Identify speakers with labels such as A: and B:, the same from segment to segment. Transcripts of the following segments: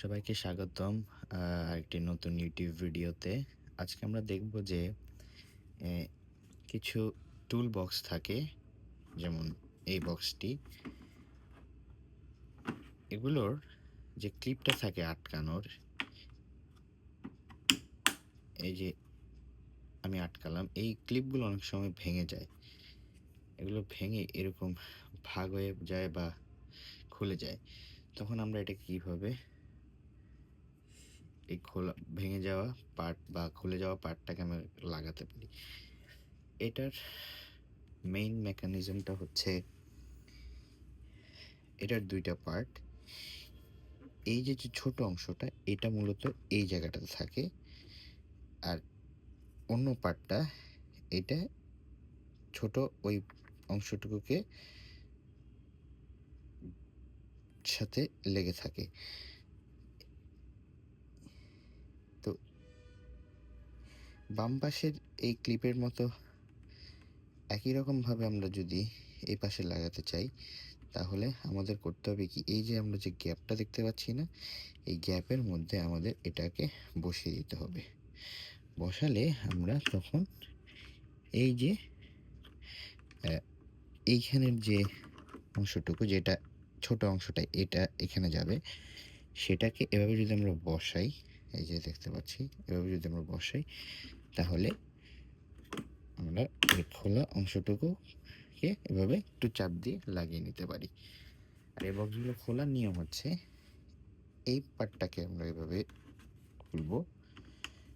A: সবাইকে স্বাগতম আরেকটি নতুন ইউটিউব ভিডিওতে। আজকে আমরা দেখব যে এ কিছু টুল বক্স থাকে, যেমন এই বক্সটি। এগুলোর যে ক্লিপটা থাকে আটকানোর, এই যে আমি আটকালাম, এই ক্লিপগুলো অনেক সময় ভেঙে যায়। এগুলো ভেঙে এরকম ভাগ হয়ে যায় বা খুলে যায়। তখন আমরা এটাকে কীভাবে এই ভেঙে যাওয়া পার্ট বা খুলে যাওয়া পার্টটাকে আমরা লাগাতে পারি। এটার মেইন মেকানিজমটা হচ্ছে, এটার দুইটা পার্ট। এই যে ছোট অংশটা, এটা মূলত এই জায়গাটাতে থাকে, আর অন্য পার্টটা এটা ছোট ওই অংশটুকুকে সাথে লেগে থাকে। তো বাম পাশের এই ক্লিপের মতো একই রকমভাবে আমরা যদি এই পাশে লাগাতে চাই, তাহলে আমাদের করতে হবে কি, এই যে আমরা যে গ্যাপটা দেখতে পাচ্ছি না, এই গ্যাপের মধ্যে আমাদের এটাকে বসিয়ে দিতে হবে। বসালে আমরা তখন এই যে এইখানের যে অংশটুকু, যেটা ছোট অংশটা এটা এখানে যাবে, সেটাকে এভাবে যদি আমরা বসাই, এই যে দেখতে পাচ্ছি, এভাবে যদি আমরা বসাই, তাহলে আমরা এই খোলা অংশটুকুকে এভাবে একটু চাপ দিয়ে লাগিয়ে নিতে পারি। আর এই বক্সগুলো খোলার নিয়ম হচ্ছে, এই পার্টটাকে আমরা এভাবে খুলব,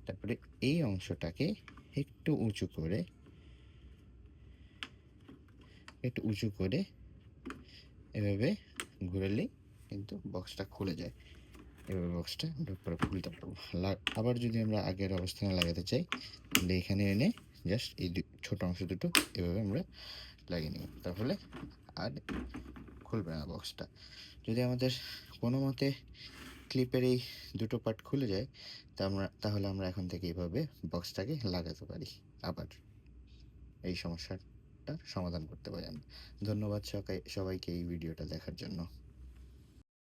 A: তারপরে এই অংশটাকে একটু উঁচু করে এভাবে ঘুরালেই কিন্তু বক্সটা খুলে যায়। এভাবে বক্সটা আমরা পরে খুলতে পারবো। আবার যদি আমরা আগের অবস্থানে লাগাতে চাই, তাহলে এখানে এনে জাস্ট এই ছোট অংশ দুটো এভাবে আমরা লাগিয়ে নিব, তাহলে আর খুলবে না বক্সটা। যদি আমাদের কোনো মতে ক্লিপের এই দুটো পার্ট খুলে যায়, তাহলে আমরা এখন থেকে এইভাবে বক্সটাকে লাগাতে পারি, আবার এই সমস্যাটার সমাধান করতে পারি। ধন্যবাদ সবাইকে এই ভিডিওটা দেখার জন্য।